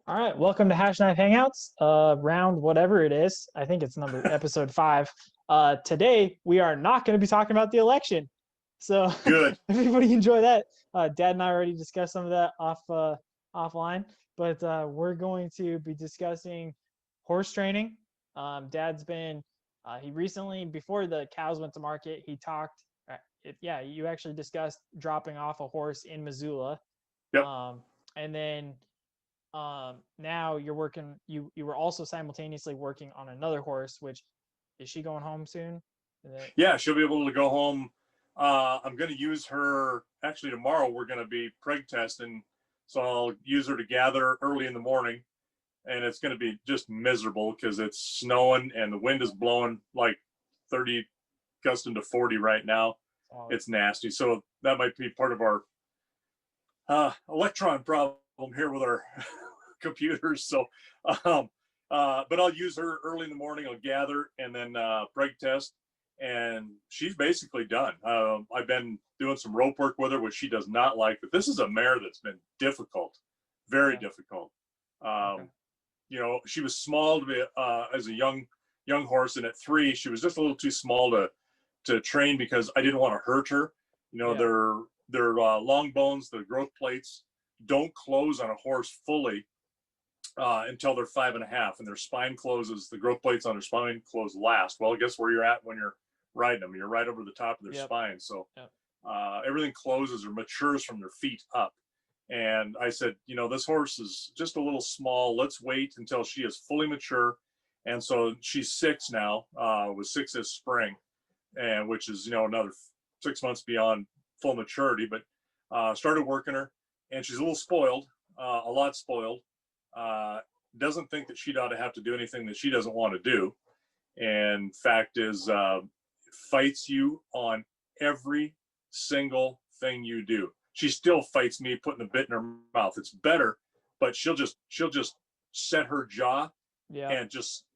All right, welcome to Hashknife Hangouts, round whatever it is. I think it's episode 5. Today we are not going to be talking about the election, so Good. everybody enjoy that. Dad and I already discussed some of that offline, but we're going to be discussing horse training. Dad's been he recently, before the cows went to market, he talked. Yeah, you actually discussed dropping off a horse in Missoula, Yep. and then now you're working, you were also simultaneously working on another horse, which is she going home soon? Yeah, she'll be able to go home. I'm going to use her actually tomorrow. We're going to be preg testing, so I'll use her to gather early in the morning, and it's going to be just miserable because it's snowing and the wind is blowing like 30 gusting to 40 right now. It's nasty. So that might be part of our electron problem here with our computers. So, but I'll use her early in the morning. I'll gather and then preg test, and she's basically done. I've been doing some rope work with her, which she does not like. But this is a mare that's been difficult, very difficult. You know, she was small to be as a young horse, and at 3, she was just a little too small to train because I didn't want to hurt her. You know, their long bones, the growth plates don't close on a horse fully until they're 5.5, and their spine closes. The growth plates on their spine close last. Well, guess where you're at when you're riding them? You're right over the top of their spine. So everything closes or matures from their feet up. And I said, you know, this horse is just a little small. Let's wait until she is fully mature. And so she's 6 now, was 6 this spring, and which is, you know, another 6 months beyond full maturity. But started working her, and she's a little spoiled, a lot spoiled. Doesn't think that she ought to have to do anything that she doesn't want to do. And fact is, fights you on every single thing you do. She still fights me putting the bit in her mouth. It's better, but she'll just set her jaw and just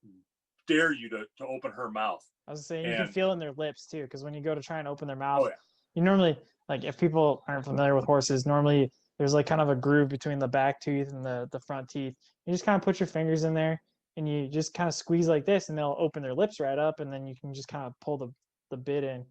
dare you to open her mouth. I was saying, you can feel it in their lips too, because when you go to try and open their mouth, Oh, yeah. you normally, like, if people aren't familiar with horses, normally there's like kind of a groove between the back tooth and the front teeth. You just kind of put your fingers in there and you just kind of squeeze like this, and they'll open their lips right up, and then you can just kind of pull the bit in.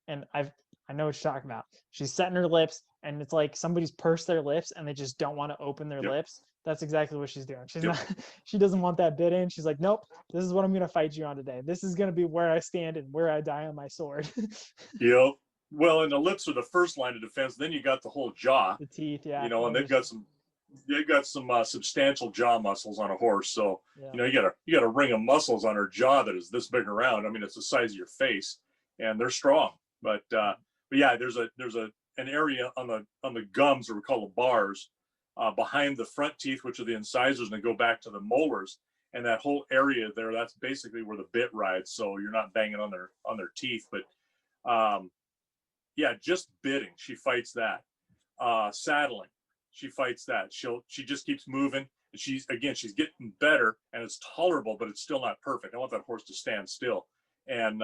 And I know what you're talking about. She's setting her lips, and it's like somebody's pursed their lips and they just don't want to open their lips. That's exactly what she's doing. She's not, she doesn't want that bit in. She's like, nope, this is what I'm going to fight you on today. This is going to be where I stand and where I die on my sword. Yep. Well, and the lips are the first line of defense. Then you got the whole jaw, the teeth, yeah. You know, and they've got some substantial jaw muscles on a horse. So, you know, you got a ring of muscles on her jaw that is this big around. I mean, it's the size of your face, and they're strong. But yeah, there's an area on the gums, or we call the bars, behind the front teeth, which are the incisors, and they go back to the molars. And that whole area there, that's basically where the bit rides. So you're not banging on their teeth. But yeah, just bitting, she fights that. Saddling, she fights that. She just keeps moving. And she's getting better, and it's tolerable, but it's still not perfect. I want that horse to stand still. And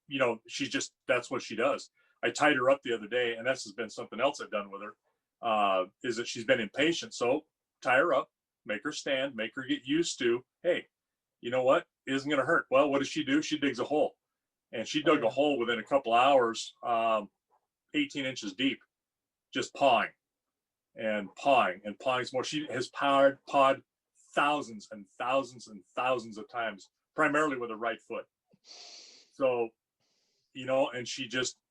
you know, that's what she does. I tied her up the other day, and this has been something else I've done with her, is that she's been impatient. So tie her up, make her stand, make her get used to, hey, you know what? It isn't going to hurt. Well, what does she do? She digs a hole. And she dug a hole within a couple hours, 18 inches deep, just pawing and pawing and pawing some more. She has pawed thousands and thousands and thousands of times, primarily with her right foot. So, you know, and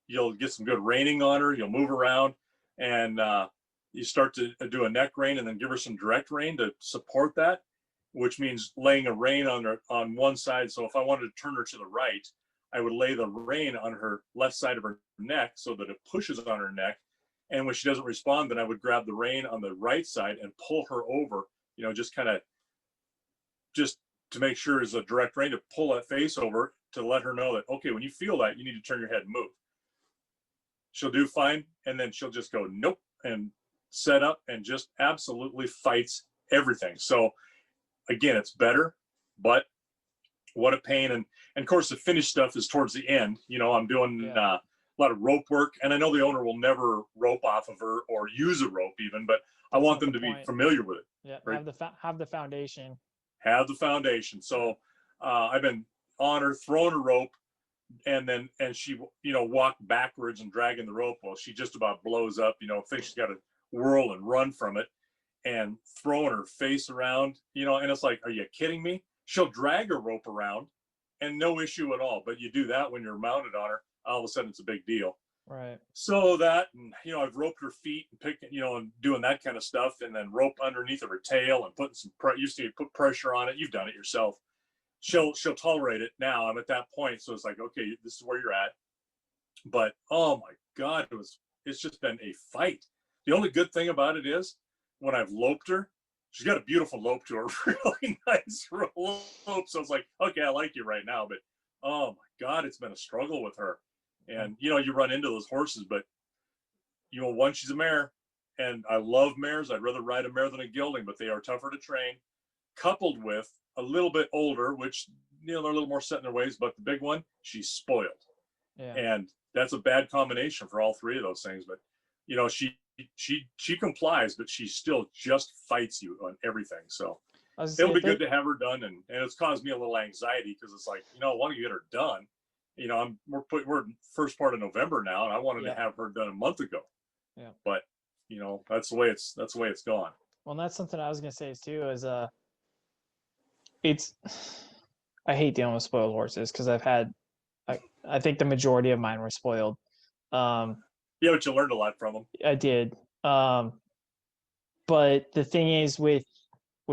you'll get some good reining on her. You'll move around, and you start to do a neck rein, and then give her some direct rein to support that, which means laying a rein on one side. So if I wanted to turn her to the right, I would lay the rein on her left side of her neck so that it pushes on her neck. And when she doesn't respond, then I would grab the rein on the right side and pull her over, you know, just to make sure it's a direct rein to pull that face over, to let her know that, okay, when you feel that, you need to turn your head and move. She'll do fine. And then she'll just go, nope, and set up and just absolutely fights everything. So again, it's better, but what a pain. And of course, the finished stuff is towards the end. You know, I'm doing lot of rope work. And I know the owner will never rope off of her or use a rope even, but I That's want not them the to be point. familiar with it. Yeah, Right? have the foundation. Have the foundation. So I've been on her, throwing a rope, and she, walked backwards and dragging the rope. Well, she just about blows up, thinks she's got to whirl and run from it, and throwing her face around, and it's like, are you kidding me? She'll drag her rope around and no issue at all. But you do that when you're mounted on her, all of a sudden it's a big deal. Right. So that, and, I've roped her feet and picking, and doing that kind of stuff, and then rope underneath of her tail and putting some, used to put pressure on it. You've done it yourself. She'll tolerate it now. I'm at that point. So it's like, okay, this is where you're at. But oh my God, it's just been a fight. The only good thing about it is when I've loped her, she's got a beautiful lope to her, really nice lope. So it's like, okay, I like you right now, but oh my God, it's been a struggle with her. And you run into those horses, but one, she's a mare, and I love mares. I'd rather ride a mare than a gelding, but they are tougher to train, coupled with a little bit older, which they're a little more set in their ways. But the big one, she's spoiled, and that's a bad combination for all three of those things. But she complies, but she still just fights you on everything. So it'll be good to have her done, and it's caused me a little anxiety because it's like, I want to get her done. We're first part of November now, and I wanted to have her done a month ago. Yeah. But that's the way it's gone. Well, and that's something I was gonna say too. Is I hate dealing with spoiled horses because I think the majority of mine were spoiled. But you learned a lot from them. I did. But the thing is with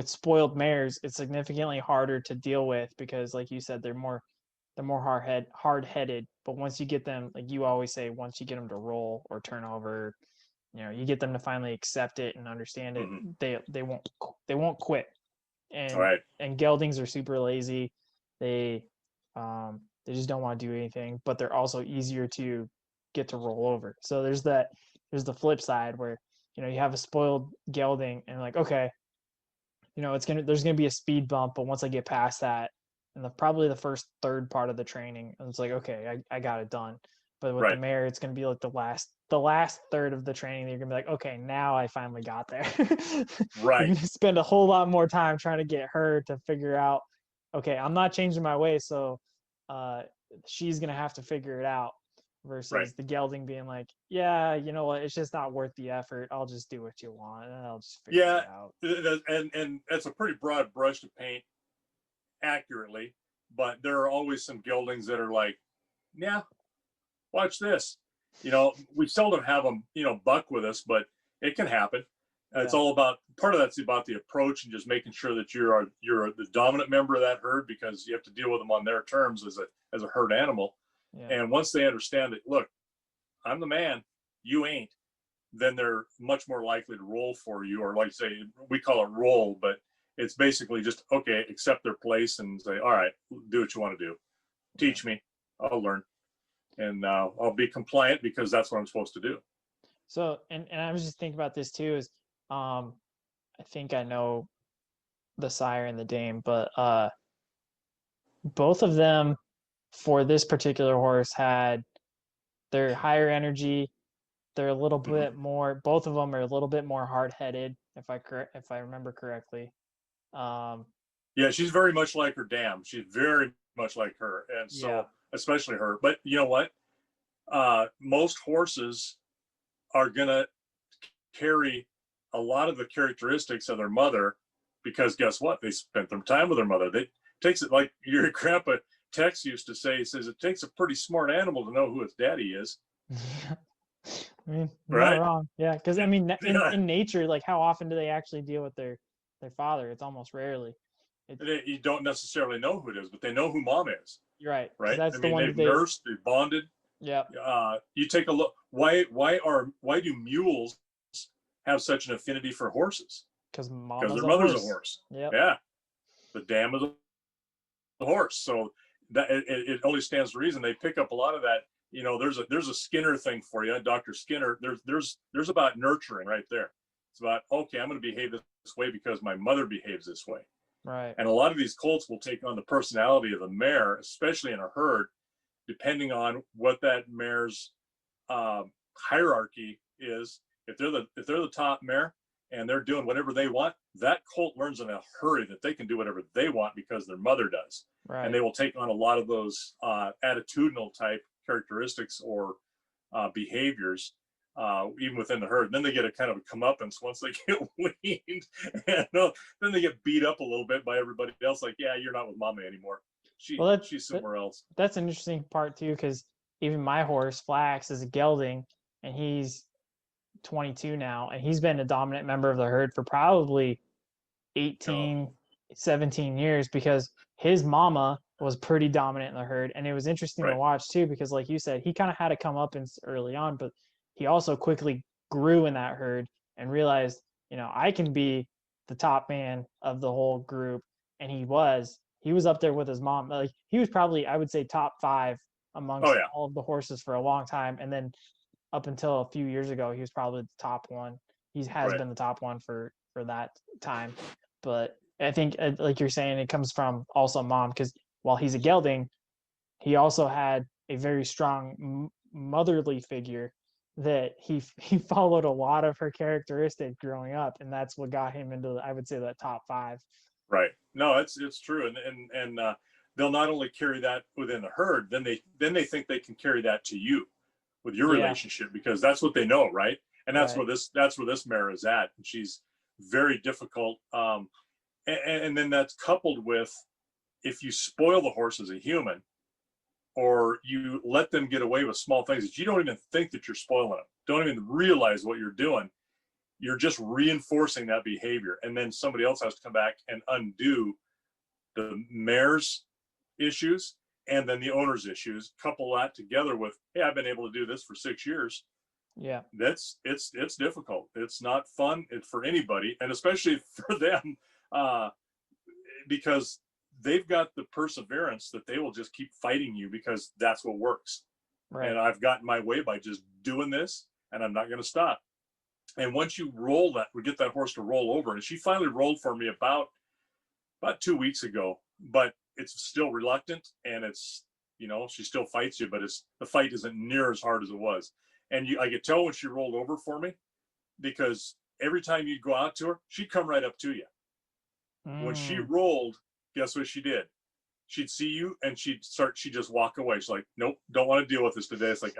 spoiled mares, it's significantly harder to deal with because, like you said, they're more hard-headed. But once you get them, like you always say, once you get them to roll or turn over, you get them to finally accept it and understand it. Mm-hmm. They won't quit. And geldings are super lazy. They just don't want to do anything, but they're also easier to get to roll over. So there's the flip side where you have a spoiled gelding and like, okay, there's gonna be a speed bump, but once I get past that, and probably the first third part of the training, it's like, okay, I got it done. But with the mare, it's gonna be like the last third of the training. You're gonna be like, okay, now I finally got there. Right. You're gonna spend a whole lot more time trying to get her to figure out, okay, I'm not changing my way, so she's gonna have to figure it out. Versus the gelding being like, yeah, you know what, it's just not worth the effort. I'll just do what you want, and I'll just figure it out. And that's a pretty broad brush to paint accurately, but there are always some geldings that are like, yeah, watch this. We seldom have them, buck with us, but it can happen. It's all about, part of that's about the approach and just making sure that you're the dominant member of that herd, because you have to deal with them on their terms as a herd animal. And once they understand that, look, I'm the man, you ain't, then they're much more likely to roll for you, or like say, we call it roll, but it's basically just, okay, accept their place and say, all right, do what you want to do. Teach me, I'll learn. And I'll be compliant because that's what I'm supposed to do. So, and I was just thinking about this too, is I think I know the sire and the dame, but both of them for this particular horse they're higher energy. They're a little bit more, both of them are a little bit more hard-headed, if I remember correctly. Yeah, she's very much like her dam. She's very much like her. And so, especially her. But you know what? Most horses are going to carry a lot of the characteristics of their mother, because guess what? They spent their time with their mother. It takes it, like your grandpa Tex used to say, he says, it takes a pretty smart animal to know who its daddy is. I mean, not wrong. Yeah, because I mean, in nature, like how often do they actually deal with their father? It's almost rarely. You don't necessarily know who it is, but they know who mom is. You're right. Right. That's the one they've nursed, they've bonded. Yeah. You take a look. Why do mules have such an affinity for horses? Because their mother's a horse. Yep. Yeah. The dam is a horse. So that it only stands to reason they pick up a lot of that. There's a Skinner thing for you, Dr. Skinner. There's about nurturing right there. It's about, okay, I'm going to behave this way because my mother behaves this way. Right. And a lot of these colts will take on the personality of the mare, especially in a herd, depending on what that mare's hierarchy is if they're the top mare and they're doing whatever they want, that colt learns in a hurry that they can do whatever they want because their mother does. Right. And they will take on a lot of those attitudinal type characteristics or behaviors, even within the herd. And then they get a kind of a comeuppance once they get weaned, and then they get beat up a little bit by everybody else. Like, yeah, you're not with mama anymore. She's somewhere else. That's an interesting part too, because even my horse Flax is a gelding, and he's 22 now, and he's been a dominant member of the herd for probably 18, 17 years, because his mama was pretty dominant in the herd. And it was interesting to watch too, because like you said, he kind of had to come up early on, but he also quickly grew in that herd and realized, I can be the top man of the whole group. And he was up there with his mom. Like, he was probably, I would say, top 5 amongst all of the horses for a long time. And then up until a few years ago, he was probably the top one. He has been the top one for that time. But I think, like you're saying, it comes from also mom, because while he's a gelding, he also had a very strong motherly figure that he followed a lot of her characteristics growing up, and that's what got him into, I would say, that top 5. Right. No, it's true, and they'll not only carry that within the herd, then they think they can carry that to you with your relationship, because that's what they know, right? And that's where this mare is at, and she's very difficult. And then that's coupled with, if you spoil the horse as a human, or you let them get away with small things that you don't even think that you're spoiling them, don't even realize what you're doing, you're just reinforcing that behavior. And then somebody else has to come back and undo the mare's issues and then the owner's issues, couple that together with, hey, I've been able to do this for 6 years. Yeah, it's difficult. It's not fun for anybody, and especially for them, because they've got the perseverance that they will just keep fighting you because that's what works. Right. And I've gotten my way by just doing this, and I'm not going to stop. And once you we get that horse to roll over, and she finally rolled for me about 2 weeks ago, but it's still reluctant, and it's, she still fights you, but the fight isn't near as hard as it was. And I could tell when she rolled over for me, because every time you'd go out to her, she'd come right up to you. When she rolled, guess what she did? She'd see you and she'd just walk away. She's like, nope, don't want to deal with this today. It's like,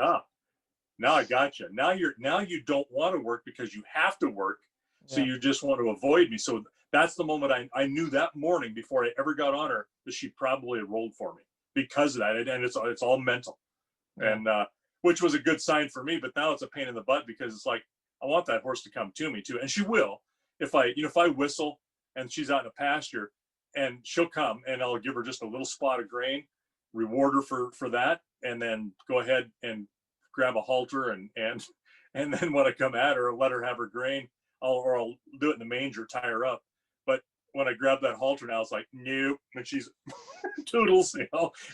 now I got you. Now you don't want to work because you have to work. So you just want to avoid me. So that's the moment I knew that morning, before I ever got on her, that she probably had rolled for me because of that. And it's all mental. And, which was a good sign for me, but now it's a pain in the butt, because it's like, I want that horse to come to me too. And she will, if I whistle and she's out in a pasture, and she'll come, and I'll give her just a little spot of grain, reward her for that, and then go ahead and grab a halter, and then when I come at her, let her have her grain, I'll do it in the manger, tie her up. But when I grab that halter now, it's like, nope, and she's toodles,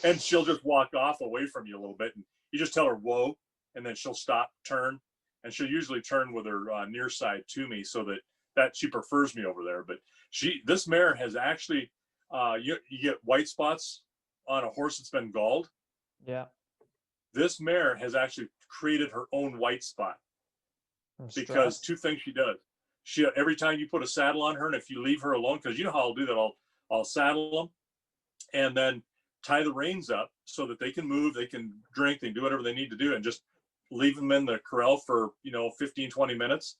and she'll just walk off away from you a little bit, and you just tell her whoa, and then she'll stop, turn, and she'll usually turn with her near side to me, so that she prefers me over there. But this mare has actually, you get white spots on a horse that's been galled. Yeah. This mare has actually created her own white spot, because 2 things she does. She, every time you put a saddle on her, and if you leave her alone, because you know how I'll do that, I'll saddle them and then tie the reins up so that they can move, they can drink, they can do whatever they need to do, and just leave them in the corral for 15, 20 minutes.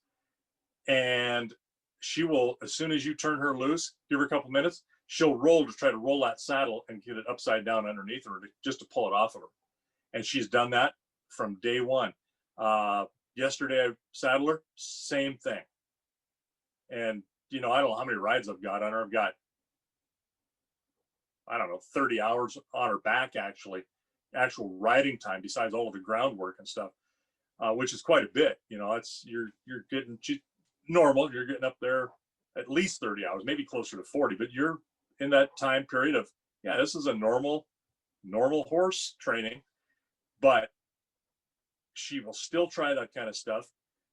And she will, as soon as you turn her loose, give her a couple minutes, she'll roll to try to roll that saddle and get it upside down underneath her, just to pull it off of her. And she's done that from day one. Yesterday I saddled her, same thing. And I don't know how many rides I've got on her. I've got, I don't know, 30 hours on her back, actual riding time, besides all of the groundwork and stuff, which is quite a bit. It's you're getting normal. You're getting up there at least 30 hours, maybe closer to 40, but you're in that time period of, this is a normal horse training, but she will still try that kind of stuff.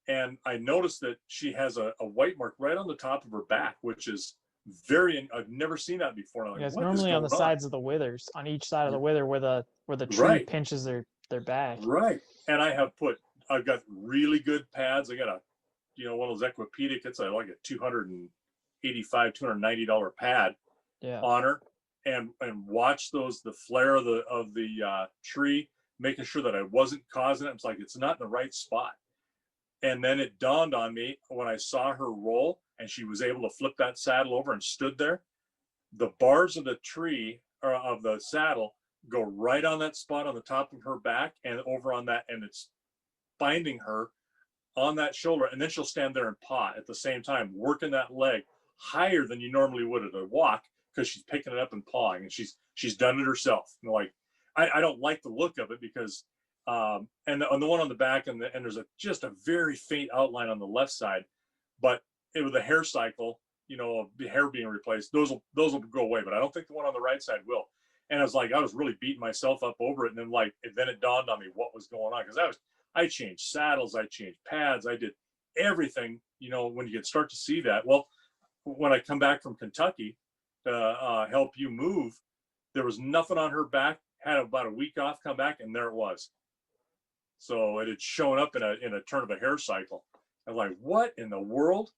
And I noticed that she has a white mark right on the top of her back, which is I've never seen that before. Like, it's normally on the sides of the withers, on each side of the wither, where the tree pinches their back. Right. And I have put I've got really good pads. I got a, one of those Equipedic. It's like a $290 pad Yeah. on her, and watch the flare of the tree, making sure that I wasn't causing it. It's like, it's not in the right spot. And then it dawned on me when I saw her roll and she was able to flip that saddle over and stood there. The bars of the tree, or of the saddle, go right on that spot on the top of her back and over on that, and it's binding her on that shoulder. And then she'll stand there and paw at the same time, working that leg higher than you normally would at a walk, because she's picking it up and pawing, and she's done it herself. Like, I don't like the look of it, because and on the one on the back, and there's just a very faint outline on the left side, but with a hair cycle, the hair being replaced, those will go away. But I don't think the one on the right side will. And I was really beating myself up over it. And then it dawned on me what was going on, because I changed saddles, I changed pads, I did everything. When you can start to see that. Well, when I come back from Kentucky to help you move, there was nothing on her back. Had about a week off, come back, and there it was. So it had shown up in a turn of a hair cycle. I was like, what in the world?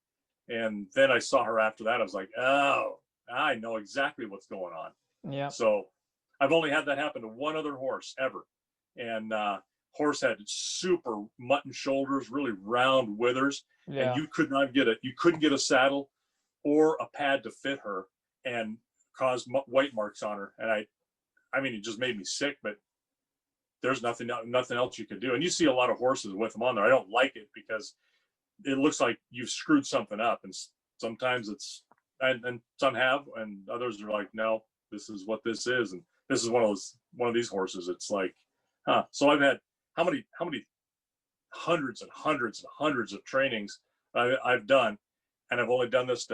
And then I saw her after that. I was like, oh, I know exactly what's going on. Yeah. So I've only had that happen to one other horse ever. And horse had super mutton shoulders, really round withers. Yeah. And you couldn't get a saddle or a pad to fit her, and caused white marks on her. And I mean, it just made me sick, but there's nothing else you can do. And you see a lot of horses with them on there. I don't like it, because it looks like you've screwed something up. And sometimes and some have, and others are like, no, this is what this is. And this is one of these horses. It's like, huh. So I've had how many hundreds and hundreds and hundreds of trainings I've done. And I've only done this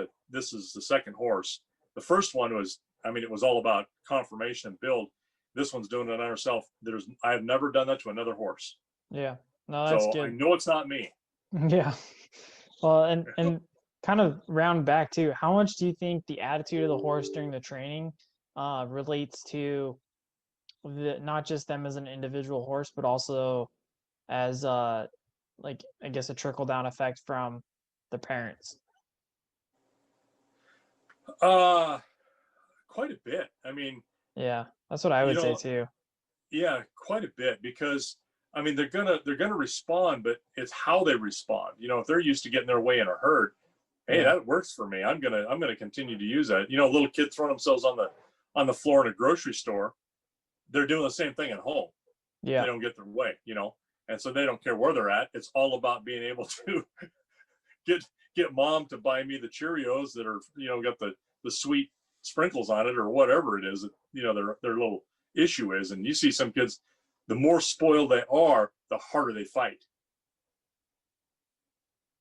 is the second horse. The first one was, it was all about conformation and build. This one's doing it on herself. I've never done that to another horse. Yeah. No, that's good. I know it's not me. Yeah. Well, and kind of round back too, how much do you think the attitude of the horse during the training relates to not just them as an individual horse, but also as like, I guess, a trickle down effect from the parents? Quite a bit. Yeah, that's what I would say too. Yeah, quite a bit, because they're gonna respond, but it's how they respond. If they're used to getting their way in a herd, hey, that works for me. I'm gonna continue to use that. A little kid throwing themselves on the floor in a grocery store, they're doing the same thing at home. Yeah. They don't get their way, and so they don't care where they're at. It's all about being able to get mom to buy me the Cheerios that are, got the sweet sprinkles on it, or whatever it is that, their little issue is. And you see some kids, the more spoiled they are, the harder they fight.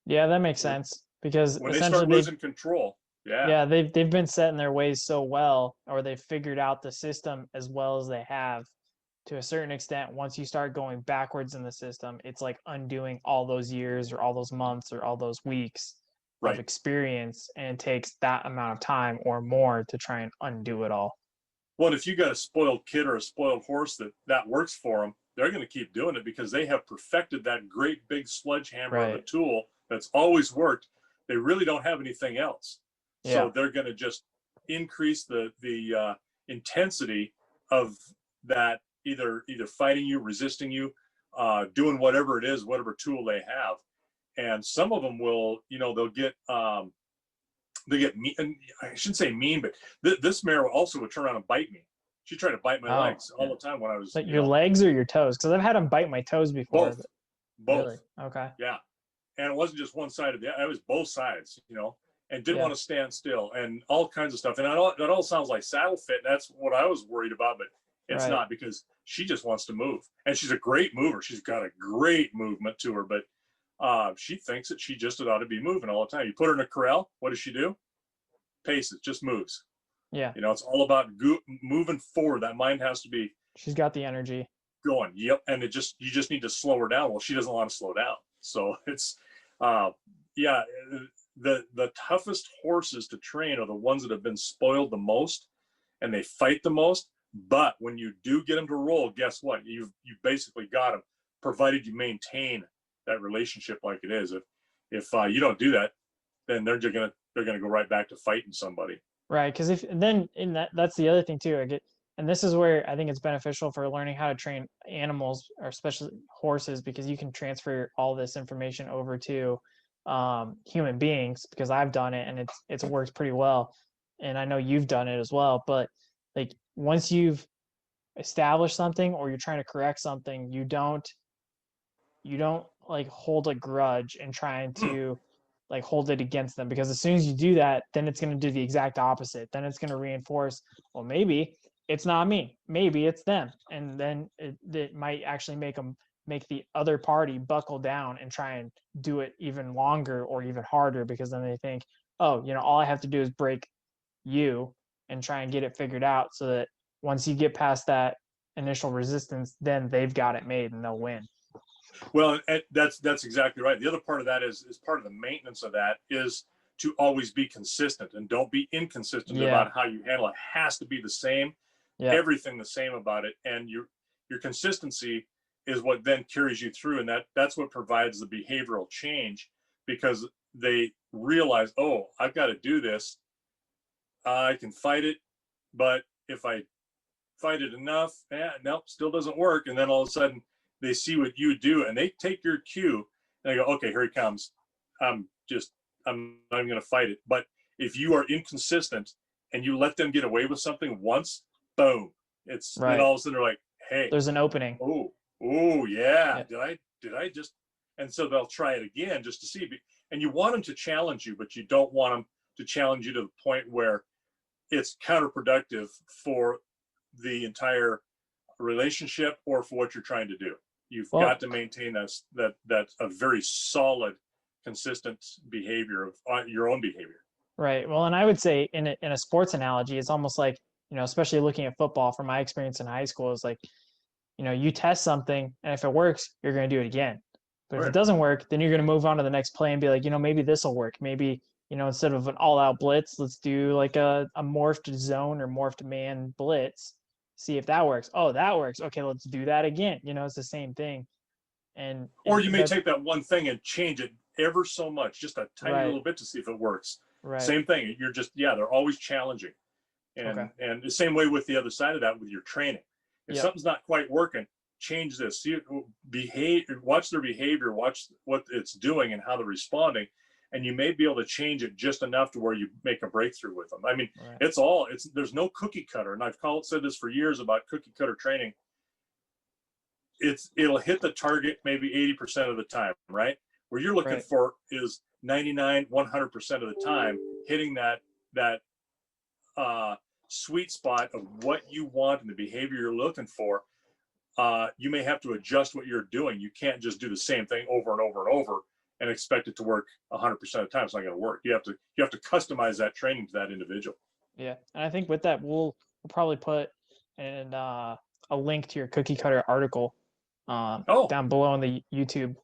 Yeah, that makes sense, because when they start losing control, they've been set in their ways so well, or they've figured out the system as well as they have. To a certain extent, once you start going backwards in the system, it's like undoing all those years or all those months or all those weeks of experience, and it takes that amount of time or more to try and undo it all. Well, if you got a spoiled kid or a spoiled horse that works for them, they're going to keep doing it, because they have perfected that great big sledgehammer of a tool that's always worked. They really don't have anything else. So they're going to just increase the intensity of that, either fighting you, resisting you, doing whatever it is, whatever tool they have. And some of them will, they'll get mean. And I shouldn't say mean, but this mare also would turn around and bite me. She tried to bite my legs all the time when I was. Like your legs or your toes? Because I've had them bite my toes before. Both. Really? Okay. Yeah. And it wasn't just one side of it was both sides, and didn't want to stand still, and all kinds of stuff. And that all sounds like saddle fit. That's what I was worried about, but it's not, because she just wants to move, and she's a great mover. She's got a great movement to her, but she thinks that she just ought to be moving all the time. You put her in a corral, what does she do? Paces, just moves. Yeah. It's all about moving forward. That mind has to be. She's got the energy going. Yep. And you just need to slow her down. Well, she doesn't want to slow down. So it's, the toughest horses to train are the ones that have been spoiled the most, and they fight the most. But when you do get them to roll, guess what? You've basically got them, provided you maintain that relationship like it is. If you don't do that, then they're gonna go right back to fighting somebody. Right, because if then in that's the other thing too. And this is where I think it's beneficial for learning how to train animals, or especially horses, because you can transfer all this information over to human beings. Because I've done it and it's worked pretty well, and I know you've done it as well. But like once you've established something or you're trying to correct something, you don't like hold a grudge and trying to like hold it against them, because as soon as you do that, then it's going to do the exact opposite. Then it's going to reinforce, well, maybe it's not me, maybe it's them, and then it might actually make the other party buckle down and try and do it even longer or even harder, because then they think, oh, all I have to do is break you and try and get it figured out, so that once you get past that initial resistance, then they've got it made and they'll win. Well, that's exactly right. The other part of that is part of the maintenance of that is to always be consistent, and don't be inconsistent about how you handle it. It has to be the same, everything the same about it, and your consistency is what then carries you through, and that's what provides the behavioral change, because they realize, oh, I've got to do this. I can fight it, but if I fight it enough, nope, still doesn't work, and then all of a sudden they see what you do and they take your cue and they go, okay, here he comes. I'm not even going to fight it. But if you are inconsistent and you let them get away with something once, boom, it's right. Then all of a sudden they're like, hey, there's an opening. Oh yeah. Did I just, and so they'll try it again just to see. And you want them to challenge you, but you don't want them to challenge you to the point where it's counterproductive for the entire relationship or for what you're trying to do. You've got to maintain that a very solid, consistent behavior of your own behavior. Right. Well, and I would say in a sports analogy, it's almost like, especially looking at football from my experience in high school, is like, you test something, and if it works, you're going to do it again. But if it doesn't work, then you're going to move on to the next play and be like, maybe this will work. Maybe, instead of an all-out blitz, let's do like a morphed zone or morphed man blitz. See if that works. Oh, that works. Okay, let's do that again. It's the same thing. Or you may take that one thing and change it ever so much, just a tiny little bit, to see if it works. Right. Same thing. You're just, they're always challenging. And the same way with the other side of that, with your training. If something's not quite working, change this. See, watch their behavior, watch what it's doing and how they're responding. And you may be able to change it just enough to where you make a breakthrough with them. I mean, there's no cookie cutter. And I've said this for years about cookie cutter training. It'll hit the target maybe 80% of the time, right? Where you're looking for is 99, 100% of the time, hitting that sweet spot of what you want and the behavior you're looking for. You may have to adjust what you're doing. You can't just do the same thing over and over and over and expect it to work 100% of the time. It's not going to work. You have to customize that training to that individual. Yeah, and I think with that, we'll probably put a link to your cookie cutter article down below in the YouTube.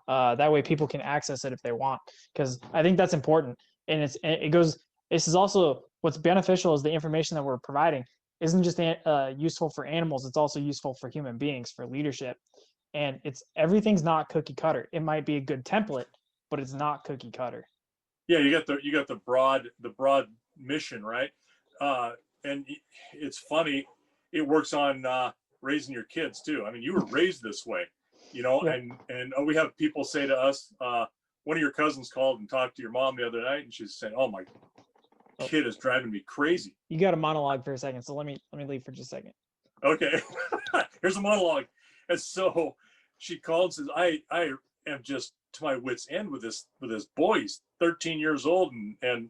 That way people can access it if they want, because I think that's important. And this is also what's beneficial is the information that we're providing isn't just useful for animals. It's also useful for human beings, for leadership. And everything's not cookie cutter. It might be a good template, but it's not cookie cutter. Yeah, you got the broad mission, right? And it's funny, it works on raising your kids too. I mean, you were raised this way, and we have people say to us, one of your cousins called and talked to your mom the other night, and she's saying, "Oh, my kid is driving me crazy." You got a monologue for a second, so let me leave for just a second. Okay, here's a monologue. And so she called and says, I am just to my wit's end with this boy. He's 13 years old, and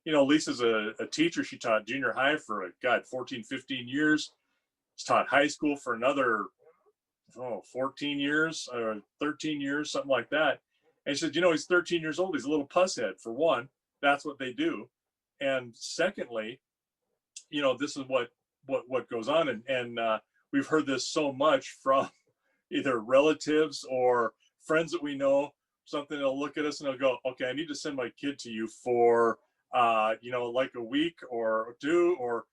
Lisa's a teacher. She taught junior high for 14, 15 years. She's taught high school for another 14 years or 13 years, something like that. And she said, he's 13 years old. He's a little pusshead, for one. That's what they do. And secondly, this is what goes on. And we've heard this so much from either relatives or friends that we know. Something, they'll look at us and they'll go, okay, I need to send my kid to you for, like a week or two, or,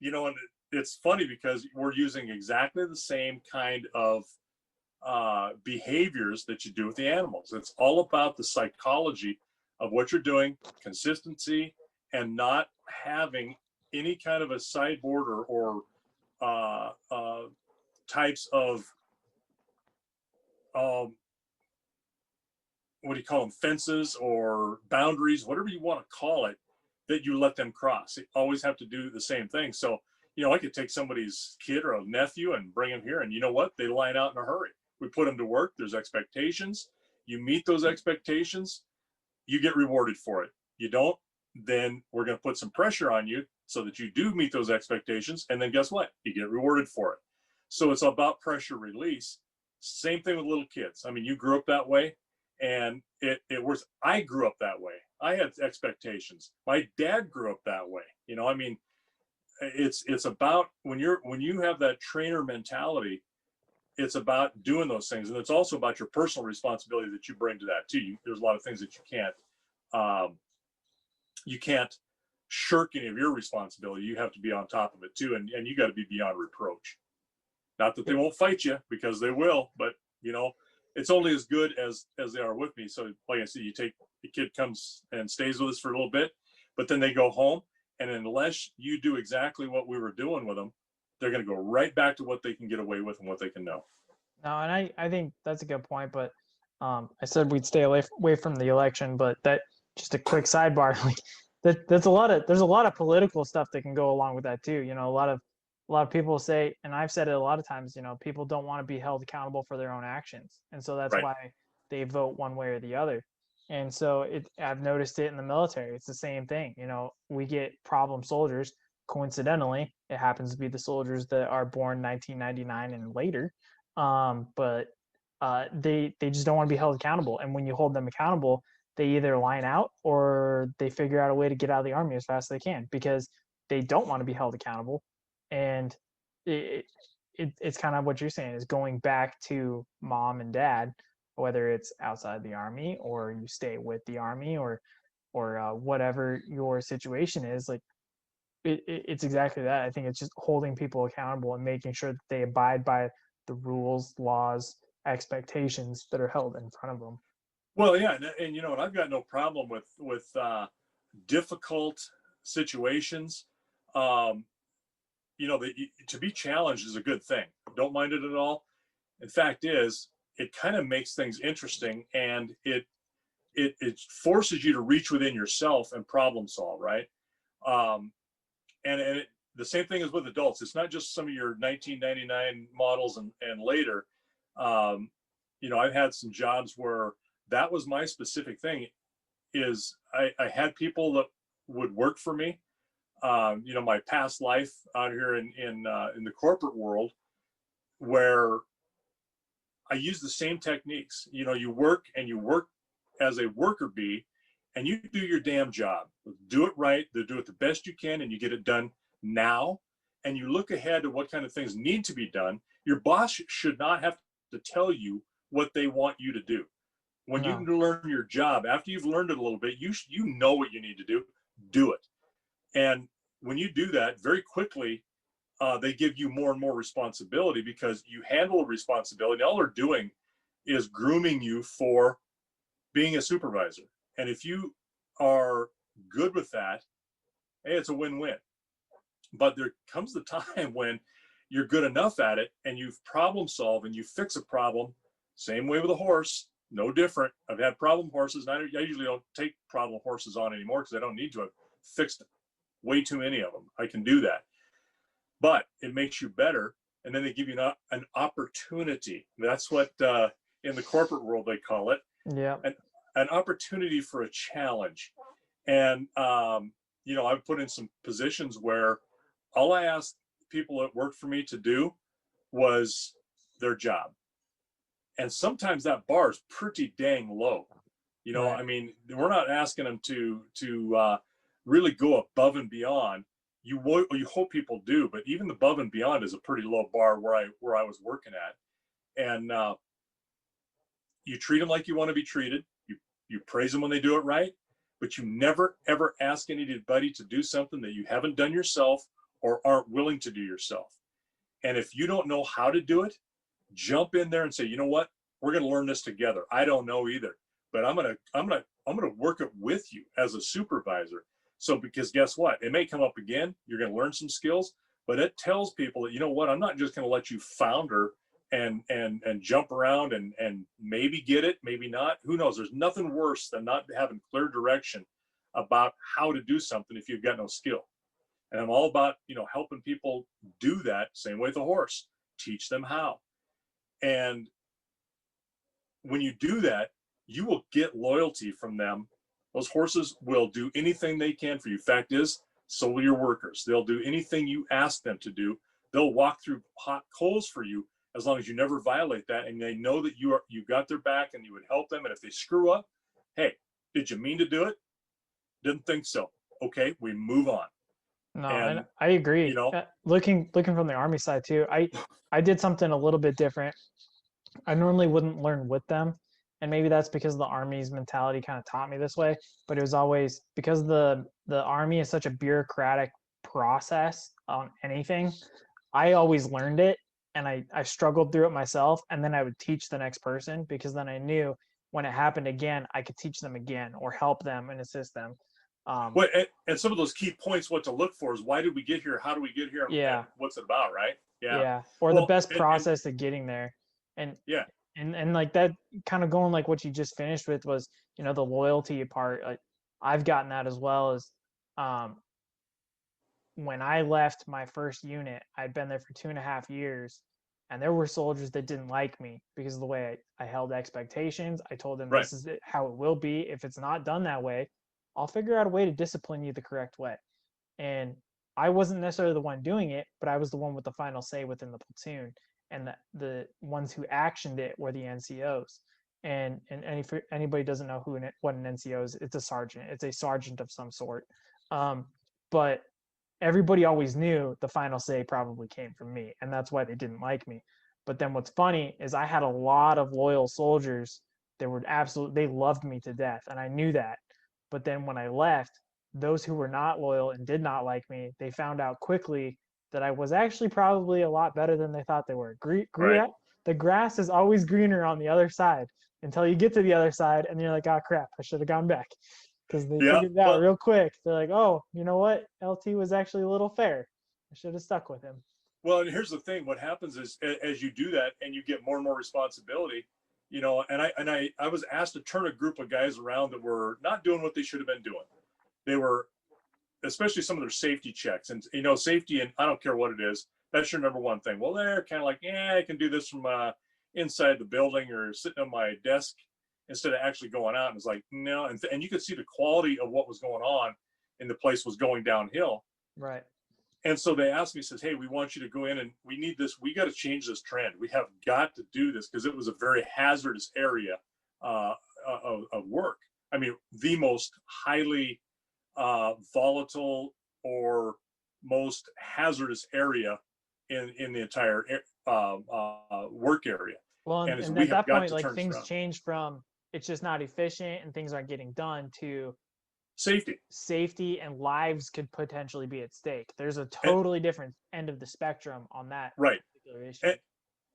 and it's funny because we're using exactly the same kind of behaviors that you do with the animals. It's all about the psychology of what you're doing, consistency, and not having any kind of a sideboard or types of what do you call them, fences or boundaries, whatever you want to call it, that you let them cross. You always have to do the same thing. So, I could take somebody's kid or a nephew and bring them here, and you know what? They line out in a hurry. We put them to work. There's expectations. You meet those expectations, you get rewarded for it. You don't, then we're going to put some pressure on you so that you do meet those expectations. And then guess what? You get rewarded for it. So it's about pressure release. Same thing with little kids. I mean, you grew up that way, and it was, I grew up that way. I had expectations. My dad grew up that way. I mean, it's about when you have that trainer mentality, it's about doing those things. And it's also about your personal responsibility that you bring to that too. There's a lot of things that you can't shirk any of your responsibility. You have to be on top of it too. And you got to be beyond reproach. Not that they won't fight you, because they will, but it's only as good as they are with me. So like I said, the kid comes and stays with us for a little bit, but then they go home. And unless you do exactly what we were doing with them, they're going to go right back to what they can get away with and what they can know. No, and I think that's a good point. But I said we'd stay away from the election, but that just a quick sidebar. Like there's a lot of political stuff that can go along with that too. A lot of people say, and I've said it a lot of times. People don't want to be held accountable for their own actions, and so that's Right. why they vote one way or the other. And so I've noticed it in the military. It's the same thing. We get problem soldiers. Coincidentally, it happens to be the soldiers that are born 1999 and later. But they just don't want to be held accountable. And when you hold them accountable, they either line out or they figure out a way to get out of the army as fast as they can, because they don't want to be held accountable. And it's kind of what you're saying, is going back to mom and dad, whether it's outside the army or you stay with the army or whatever your situation is. Like it's exactly that. I think it's just holding people accountable and making sure that they abide by the rules, laws, expectations that are held in front of them. Well, yeah, and I've got no problem with difficult situations. To be challenged is a good thing. Don't mind it at all. In fact, it kind of makes things interesting, and it forces you to reach within yourself and problem solve, right? And the same thing is with adults. It's not just some of your 1999 models and later. I've had some jobs where that was my specific thing. Is I had people that would work for me. My past life out here in the corporate world, where I use the same techniques. You work as a worker bee, and you do your damn job. Do it right. Do it the best you can, and you get it done now. And you look ahead to what kind of things need to be done. Your boss should not have to tell you what they want you to do. When you learn your job, after you've learned it a little bit, you know what you need to do. Do it. And when you do that, very quickly, they give you more and more responsibility, because you handle a responsibility. All they're doing is grooming you for being a supervisor. And if you are good with that, hey, it's a win-win. But there comes the time when you're good enough at it and you've problem solved and you fix a problem. Same way with a horse, no different. I've had problem horses, and I usually don't take problem horses on anymore because I don't need to. I've fixed way too many of them. I can do that. But it makes you better. And then they give you an opportunity. That's what in the corporate world they call it. Yeah. An opportunity for a challenge. And, I've put in some positions where all I asked people that worked for me to do was their job. And sometimes that bar is pretty dang low. Right. I mean, we're not asking them to really go above and beyond. You hope people do, but even above and beyond is a pretty low bar where I was working at. And you treat them like you want to be treated. You praise them when they do it right, but you never ever ask anybody to do something that you haven't done yourself or aren't willing to do yourself. And if you don't know how to do it, jump in there and say, you know what, we're going to learn this together. I don't know either, but I'm going to work it with you as a supervisor. So, because guess what, it may come up again, you're going to learn some skills, but it tells people that, you know what, I'm not just going to let you founder and jump around and maybe get it, maybe not, who knows. There's nothing worse than not having clear direction about how to do something if you've got no skill. And I'm all about, helping people do that. Same way with a horse, teach them how. And when you do that, you will get loyalty from them. Those horses will do anything they can for you. Fact is, so will your workers. They'll do anything you ask them to do. They'll walk through hot coals for you as long as you never violate that. And they know that you got their back and you would help them. And if they screw up, hey, did you mean to do it? Didn't think so. Okay, we move on. No, and I agree. Looking from the Army side too, I did something a little bit different. I normally wouldn't learn with them, and maybe that's because the Army's mentality kind of taught me this way. But it was always because the Army is such a bureaucratic process on anything. I always learned it, and I struggled through it myself, and then I would teach the next person, because then I knew when it happened again, I could teach them again or help them and assist them. Well, and some of those key points, what to look for is, why did we get here? How do we get here? Yeah. And what's it about, right? Yeah. Yeah. Or the best process to getting there. And yeah. And like that, kind of going like what you just finished with was, the loyalty part. Like, I've gotten that as well. As when I left my first unit, I'd been there for 2.5 years, and there were soldiers that didn't like me because of the way I held expectations. I told them, this is how it will be. If it's not done that way, I'll figure out a way to discipline you the correct way. And I wasn't necessarily the one doing it, but I was the one with the final say within the platoon. And the ones who actioned it were the NCOs. And if anybody doesn't know what an NCO is, it's a sergeant. It's a sergeant of some sort. But everybody always knew the final say probably came from me, and that's why they didn't like me. But then what's funny is I had a lot of loyal soldiers that were they loved me to death, and I knew that. But then when I left, those who were not loyal and did not like me, they found out quickly that I was actually probably a lot better than they thought they were. The grass is always greener on the other side until you get to the other side, and you're like, oh crap, I should have gone back. Because they figured it out real quick. They're like, oh, you know what? LT was actually a little fair. I should have stuck with him. Well, and here's the thing. What happens is, as you do that and you get more and more responsibility, and I was asked to turn a group of guys around that were not doing what they should have been doing. They were, especially some of their safety checks. And, safety, and I don't care what it is, that's your number one thing. Well, they're kind of like, I can do this from inside the building or sitting on my desk, instead of actually going out. And it's like, no. And you could see the quality of what was going on in the place was going downhill. Right. And so they asked me, says, hey, we want you to go in and we need this. We got to change this trend. We have got to do this, because it was a very hazardous area of work. I mean, the most highly volatile or most hazardous area in the entire work area. Well, and at that point, like, things change from it's just not efficient and things aren't getting done to safety and lives could potentially be at stake. There's a totally different end of the spectrum on that particular issue.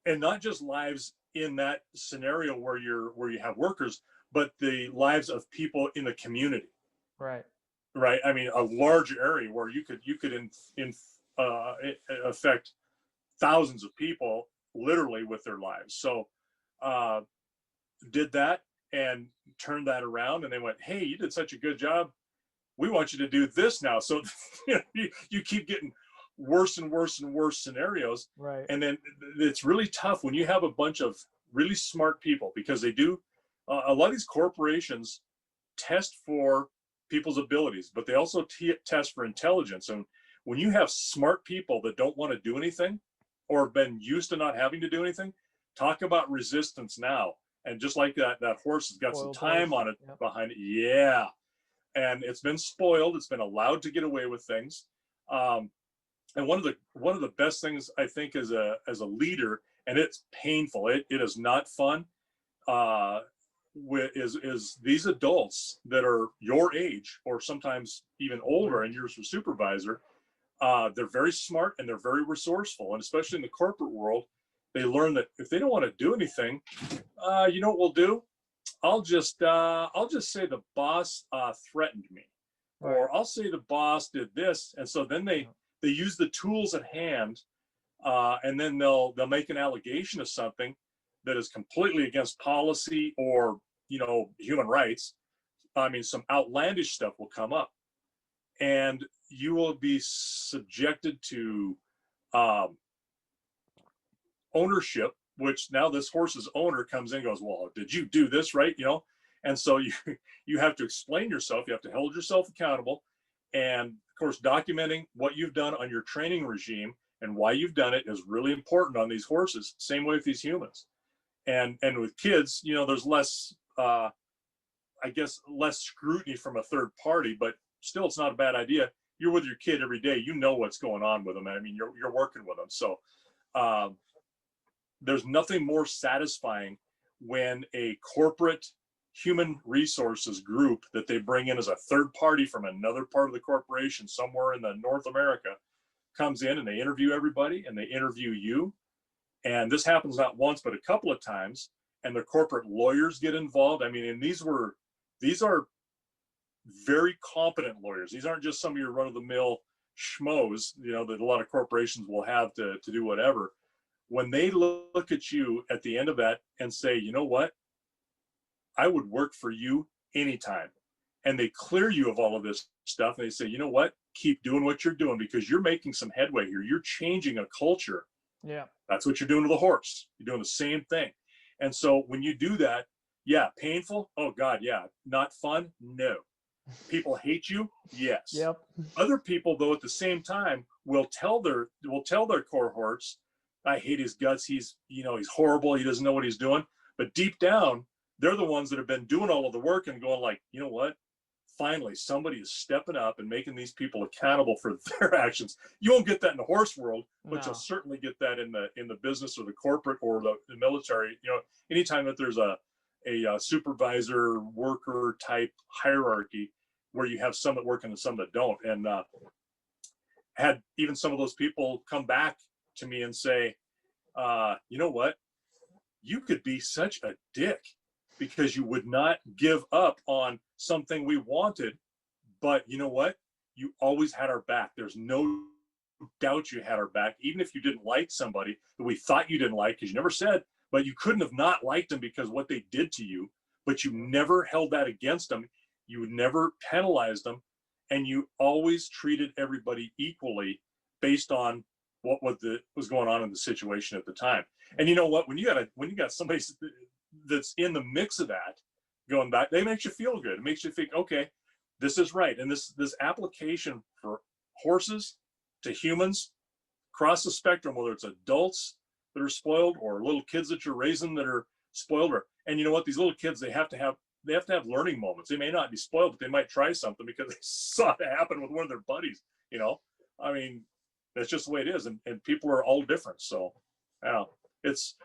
And not just lives in that scenario where you have workers, but the lives of people in the community. Right. I mean, a large area where you could affect thousands of people literally with their lives. So did that and turned that around, and they went, hey, you did such a good job, we want you to do this now. So you keep getting worse and worse and worse scenarios. Right. And then it's really tough when you have a bunch of really smart people, because they do a lot of these corporations test for people's abilities, but they also test for intelligence. And when you have smart people that don't want to do anything or have been used to not having to do anything, talk about resistance now. And just like that horse has got some time on it behind it. Yeah. And it's been spoiled. It's been allowed to get away with things. And one of the best things, I think, as a leader, and it's painful, it is not fun, is these adults that are your age or sometimes even older, and you're a supervisor, they're very smart and they're very resourceful. And especially in the corporate world, they learn that if they don't want to do anything, you know what we'll do? I'll just say the boss threatened me, Right. or I'll say the boss did this, and so then they use the tools at hand, and then they'll make an allegation of something that is completely against policy or human rights. I mean, some outlandish stuff will come up, and you will be subjected to ownership, which now this horse's owner comes in and goes, well, did you do this right? And so you have to explain yourself. You have to hold yourself accountable. And of course, documenting what you've done on your training regime and why you've done it is really important on these horses. Same way with these humans. And with kids, there's less, I guess, less scrutiny from a third party, but still, it's not a bad idea. You're with your kid every day. You know what's going on with them. I mean, you're working with them. So there's nothing more satisfying when a corporate human resources group that they bring in as a third party from another part of the corporation somewhere in the North America comes in and they interview everybody and they interview you. And this happens not once, but a couple of times. And the corporate lawyers get involved. I mean, and these are very competent lawyers. These aren't just some of your run-of-the-mill schmoes, that a lot of corporations will have to do whatever. When they look at you at the end of that and say, you know what, I would work for you anytime. And they clear you of all of this stuff. And they say, you know what, keep doing what you're doing because you're making some headway here. You're changing a culture. Yeah. That's what you're doing to the horse. You're doing the same thing. And so when you do that, yeah, painful. Oh God, yeah. Not fun. No. People hate you. Yes. Yep. Other people, though, at the same time, will tell their cohorts, I hate his guts. He's horrible. He doesn't know what he's doing. But deep down, they're the ones that have been doing all of the work and going like, you know what? Finally, somebody is stepping up and making these people accountable for their actions. You won't get that in the horse world, but No. you'll certainly get that in the business or the corporate or the military. Anytime that there's a supervisor worker type hierarchy where you have some that work and some that don't. And had even some of those people come back to me and say, you know what? You could be such a dick because you would not give up on something we wanted. But you know what? You always had our back. There's no doubt you had our back, even if you didn't like somebody that we thought you didn't like, because you never said, but you couldn't have not liked them because what they did to you, but you never held that against them. You never penalized them. And you always treated everybody equally based on what was going on in the situation at the time. And you know what? When you got somebody that's in the mix of that going back, they makes you feel good. It makes you think, okay, this is right. And this application for horses to humans across the spectrum, whether it's adults that are spoiled or little kids that you're raising that are spoiled, and you know what? These little kids, they have to have learning moments. They may not be spoiled, but they might try something because they saw it happen with one of their buddies. I mean, that's just the way it is. And people are all different. So yeah, it's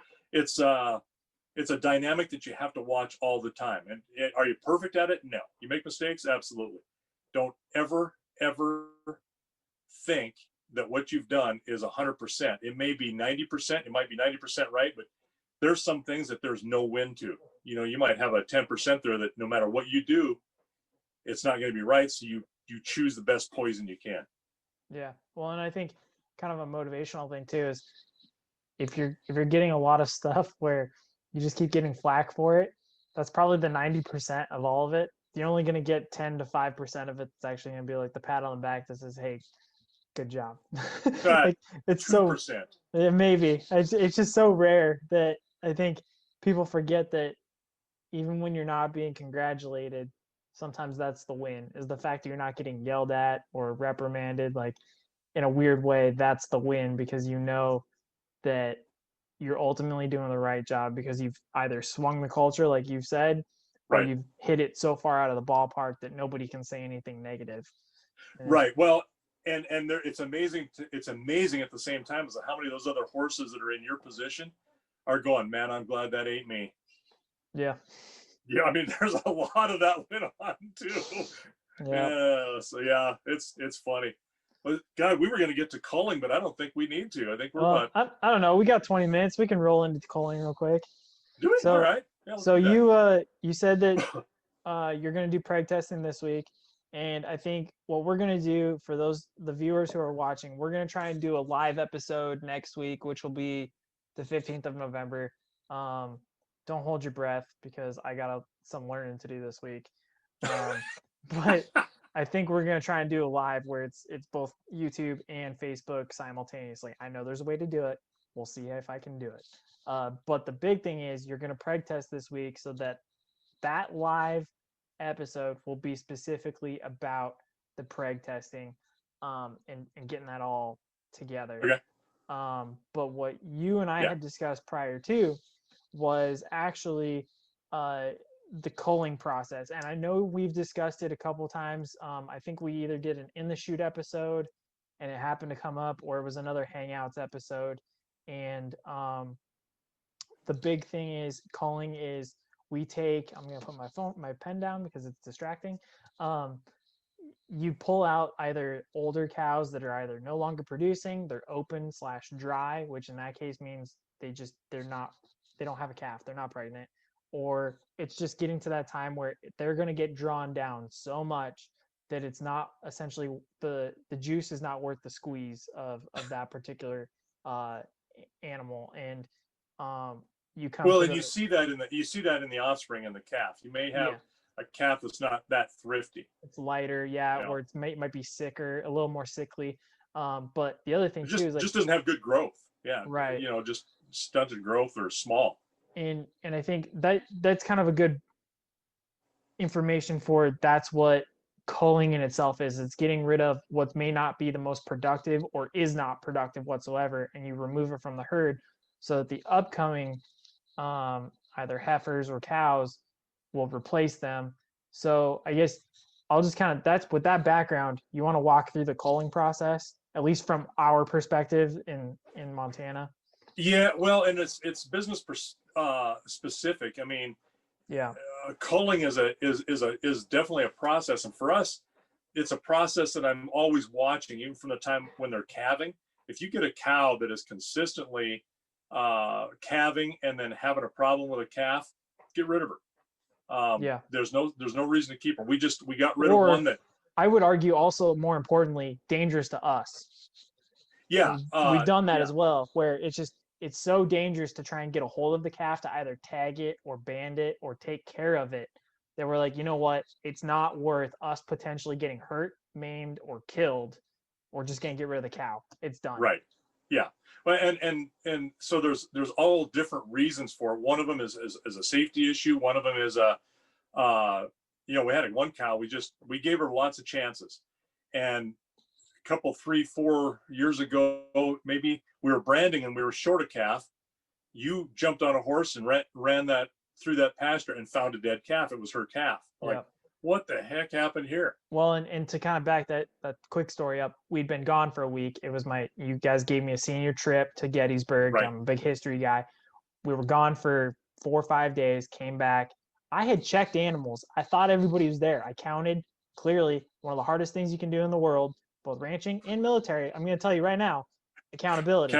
a dynamic that you have to watch all the time. And are you perfect at it? No. You make mistakes? Absolutely. Don't ever think that what you've done is 100%. It may be 90%. It might be 90% right, but there's some things that there's no win to. You might have a 10% there that no matter what you do, it's not going to be right. So you choose the best poison you can. Yeah. Well, and I think kind of a motivational thing too is if you're getting a lot of stuff where you just keep getting flack for it, that's probably the 90% of all of it. You're only going to get 10 to 5% of it that's actually going to be like the pat on the back that says, hey, good job. Like, it's 2%. So maybe it's just so rare that I think people forget that even when you're not being congratulated, sometimes that's the win, is the fact that you're not getting yelled at or reprimanded like in a weird way. That's the win, because you know that you're ultimately doing the right job because you've either swung the culture like you've said, or right, you've hit it so far out of the ballpark that nobody can say anything negative. Right. Well, and there, it's amazing at the same time as how many of those other horses that are in your position are going, man, I'm glad that ain't me. Yeah. Yeah. I mean, there's a lot of that went on too. Yeah. So yeah, it's funny. Well, God, we were going to get to culling, but I don't think we need to. I think we're about. I don't know. We got 20 minutes. We can roll into culling real quick. Do we? All So, right. Yeah, let's so do that. you said that you're going to do preg testing this week, and I think what we're going to do for the viewers who are watching, we're going to try and do a live episode next week, which will be the 15th of November. Don't hold your breath because I got some learning to do this week. But I think we're going to try and do a live where it's both YouTube and Facebook simultaneously. I know there's a way to do it. We'll see if I can do it. But the big thing is you're going to preg test this week so that live episode will be specifically about the preg testing and getting that all together. Okay. But what you and I had discussed prior to was actually the culling process. And I know we've discussed it a couple times. I think we either did an in the shoot episode and it happened to come up, or it was another Hangouts episode. And the big thing is culling is I'm going to put my pen down because it's distracting. You pull out either older cows that are either no longer producing, they're open/dry, which in that case means they don't have a calf, they're not pregnant, or it's just getting to that time where they're going to get drawn down so much that it's not essentially the juice is not worth the squeeze of that particular animal. And you come well, and you see that in the offspring and the calf. You may have a calf that's not that thrifty. It's lighter, or it might be sicker, a little more sickly. But the other thing too is just doesn't have good growth. Yeah, right. Just stunted growth or small. And I think that's kind of a good information for that's what culling in itself is. It's getting rid of what may not be the most productive or is not productive whatsoever, and you remove it from the herd so that the upcoming either heifers or cows will replace them. So I guess I'll just that's with that background, you want to walk through the culling process, at least from our perspective in Montana. Yeah, well, and it's business specific. I mean, culling is definitely a process, and for us, it's a process that I'm always watching, even from the time when they're calving. If you get a cow that is consistently calving and then having a problem with a calf, get rid of her. There's no reason to keep her. We got rid of one that I would argue also more importantly dangerous to us. Yeah, we've done that as well, where it's so dangerous to try and get a hold of the calf to either tag it or band it or take care of it that we're like, you know what, it's not worth us potentially getting hurt, maimed, or killed, or just gonna get rid of the cow. It's done. Right. Yeah. Well, and so there's all different reasons for it. One of them is a safety issue. One of them is we had one cow. We gave her lots of chances, and a couple 3-4 years ago, maybe we were branding and we were short a calf. You jumped on a horse and ran that through that pasture and found a dead calf. It was her calf. Like, what the heck happened here? Well, and to kind of back that quick story up, we'd been gone for a week. It was you guys gave me a senior trip to Gettysburg. Right. I'm a big history guy. We were gone for 4 or 5 days, came back. I had checked animals. I thought everybody was there. I counted. Clearly, one of the hardest things you can do in the world, both ranching and military. I'm going to tell you right now, accountability.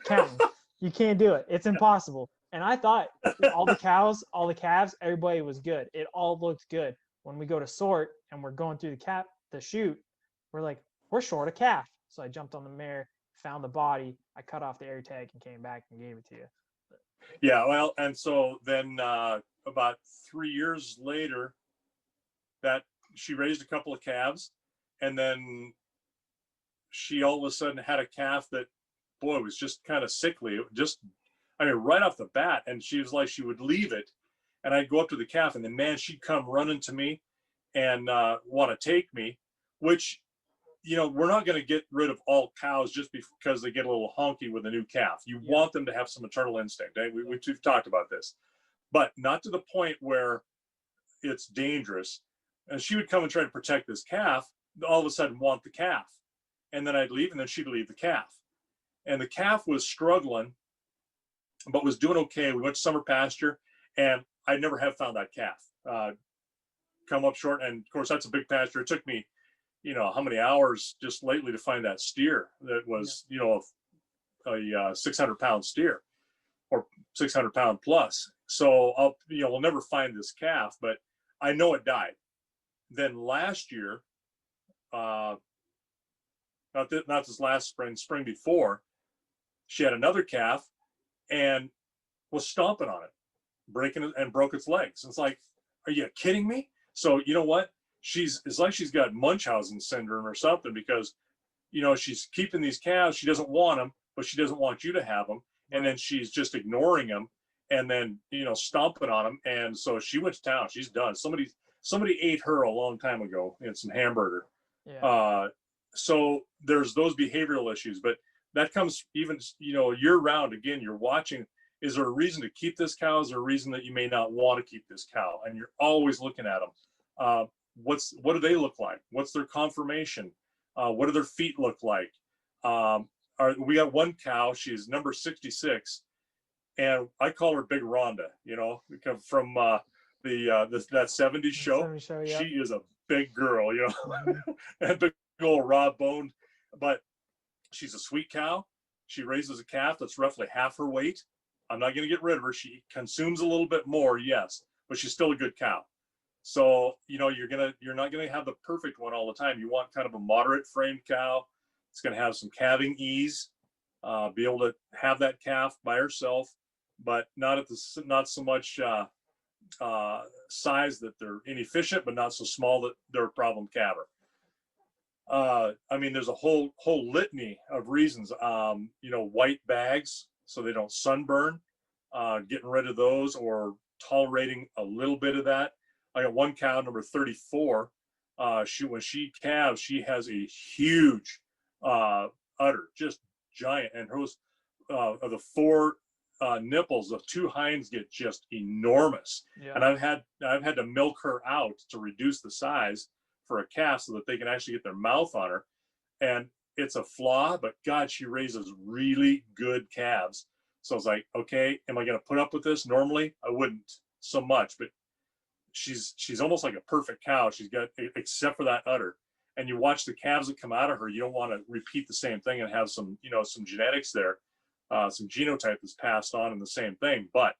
Counting. You can't do it. It's impossible. And I thought all the cows, all the calves, everybody was good. It all looked good. When we go to sort and we're going through the chute, we're like, we're short a calf. So I jumped on the mare, found the body, I cut off the air tag and came back and gave it to you. Yeah, well, and so then about 3 years later, that she raised a couple of calves, and then she all of a sudden had a calf that, boy, was just kind of sickly. Right off the bat, and she was like, she would leave it, and I'd go up to the calf, and then, man, she'd come running to me and want to take me, which, we're not going to get rid of all cows just because they get a little honky with a new calf. You want them to have some maternal instinct. Eh? We've talked about this, but not to the point where it's dangerous. And she would come and try to protect this calf, all of a sudden want the calf. And then I'd leave, and then she'd leave the calf. And the calf was struggling, but was doing okay. We went to summer pasture, and I never have found that calf come up short. And of course, that's a big pasture. It took me how many hours just lately to find that steer that was, a 600-pound steer or 600-pound plus. So we'll never find this calf, but I know it died. Then last year, not this last spring before, she had another calf and was stomping on it, breaking it, and broke its legs. It's like, are you kidding me? So you know what? It's like she's got Munchausen syndrome or something, because she's keeping these calves. She doesn't want them, but she doesn't want you to have them. And then she's just ignoring them, and then stomping on them. And so she went to town. She's done. Somebody ate her a long time ago in some hamburger. Yeah. So there's those behavioral issues, but that comes even year round. Again, you're watching. Is there a reason to keep this cow? Is there a reason that you may not want to keep this cow? And you're always looking at them. What do they look like? What's their conformation? What do their feet look like? We got one cow. She's number 66, and I call her Big Rhonda. Because from that 70s show. 70 show, yeah. She is a big girl, and big old raw boned, but she's a sweet cow. She raises a calf that's roughly half her weight. I'm not going to get rid of her. She consumes a little bit more, yes, but she's still a good cow. So, you're not going to have the perfect one all the time. You want kind of a moderate framed cow. It's going to have some calving ease, be able to have that calf by herself, but not so much size that they're inefficient, but not so small that they're a problem calver. There's a whole litany of reasons. White bags so they don't sunburn, getting rid of those or tolerating a little bit of that. I got one cow, number 34. When she calves, she has a huge udder, just giant, and hers of the four nipples, the two hinds get just enormous. Yeah. And I've had to milk her out to reduce the size for a calf so that they can actually get their mouth on her. And it's a flaw, but God, she raises really good calves. So I was like, okay, am I going to put up with this? Normally I wouldn't so much, but she's almost like a perfect cow. She's got, except for that udder. And you watch the calves that come out of her, you don't want to repeat the same thing and have some genetics there, some genotype that's passed on in the same thing. But,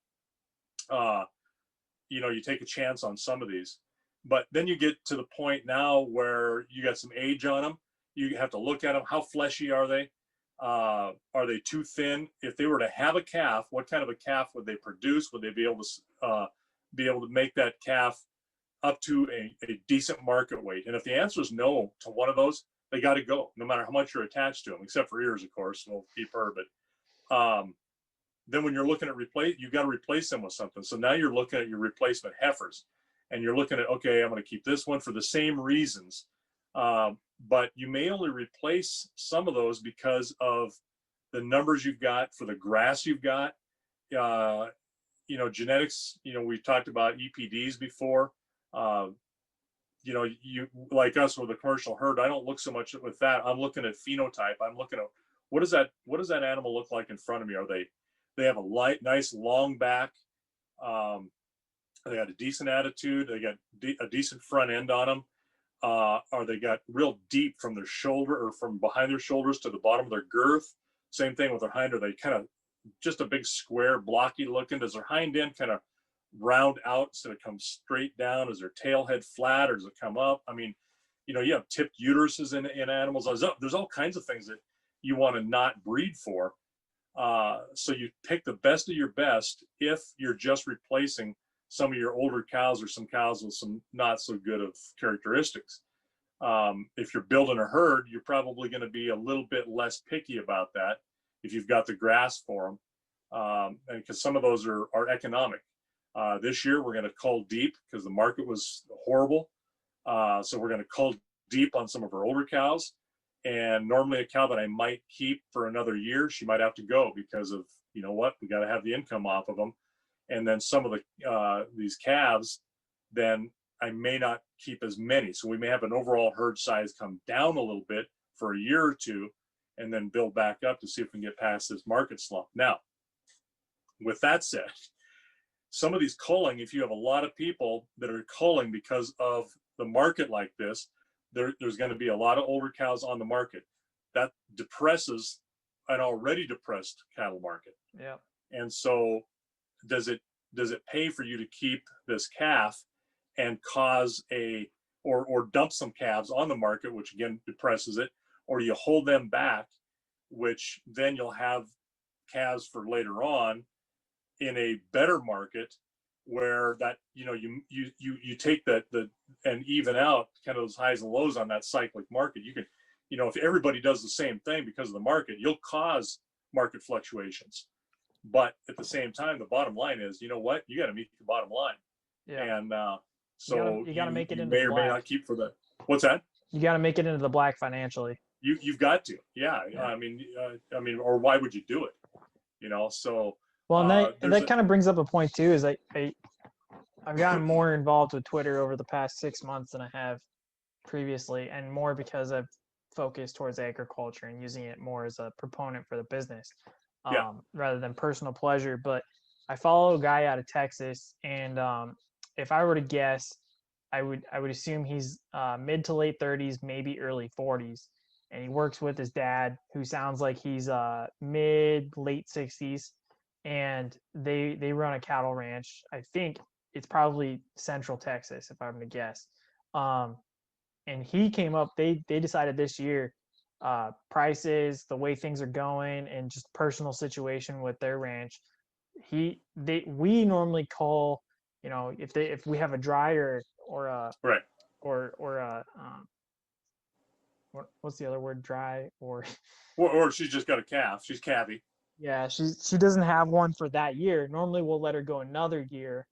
you take a chance on some of these. But then you get to the point now where you got some age on them. You have to look at them. How fleshy are they? Are they too thin? If they were to have a calf, what kind of a calf would they produce? Would they be able to make that calf up to a decent market weight? And if the answer is no to one of those, they got to go, no matter how much you're attached to them, except for ears, of course. We'll keep her. But then when you're looking at you got to replace them with something. So now you're looking at your replacement heifers, and you're looking at, okay, I'm going to keep this one for the same reasons. But you may only replace some of those because of the numbers you've got for the grass you've got. Genetics, we've talked about EPDs before. You like us with a commercial herd, I don't look so much with that. I'm looking at phenotype. I'm looking at what does that animal look like in front of me? They have a nice long back. They got a decent attitude. They got a decent front end on them. Or they got real deep from their shoulder or from behind their shoulders to the bottom of their girth. Same thing with their hind. Are they kind of just a big square, blocky looking? Does their hind end kind of round out instead of come straight down? Is their tail head flat, or does it come up? You have tipped uteruses in animals. There's all kinds of things that you want to not breed for. So you pick the best of your best if you're just replacing some of your older cows or some cows with some not so good of characteristics. If you're building a herd, you're probably going to be a little bit less picky about that if you've got the grass for them, and because some of those are economic. This year we're going to cull deep because the market was horrible. So we're going to cull deep on some of our older cows. And normally a cow that I might keep for another year, she might have to go because of, we got to have the income off of them. And then some of these calves, then I may not keep as many. So we may have an overall herd size come down a little bit for a year or two, and then build back up to see if we can get past this market slump. Now, with that said, some of these culling, if you have a lot of people that are culling because of the market like this, there's going to be a lot of older cows on the market. That depresses an already depressed cattle market. Yeah. And so does it pay for you to keep this calf and cause or dump some calves on the market, which again depresses it, or do you hold them back, which then you'll have calves for later on in a better market where that, you take the and even out kind of those highs and lows on that cyclic market. You can, if everybody does the same thing because of the market, you'll cause market fluctuations. But at the same time, the bottom line is, you know what, you got to meet the bottom line. Yeah. And so you gotta make it you into may the or may black. not keep for that. What's that? You got to make it into the black financially. You've got to, yeah. Yeah. I mean, or why would you do it? So Well, and there's that kind of brings up a point too. Is I've gotten more involved with Twitter over the past 6 months than I have previously, and more because I've focused towards agriculture and using it more as a proponent for the business, rather than personal pleasure. But I follow a guy out of Texas, and if I were to guess, I would assume he's mid to late 30s, maybe early 40s, and he works with his dad, who sounds like he's mid late 60s, and they run a cattle ranch. I think it's probably Central Texas, if I'm to guess. And he came up. They decided this year, prices, the way things are going, and just personal situation with their ranch. We normally call, if we have a dryer or a right. or a what's the other word, dry or she's just got a calf. She's calvy. yeah, she doesn't have one for that year. Normally we'll let her go another year.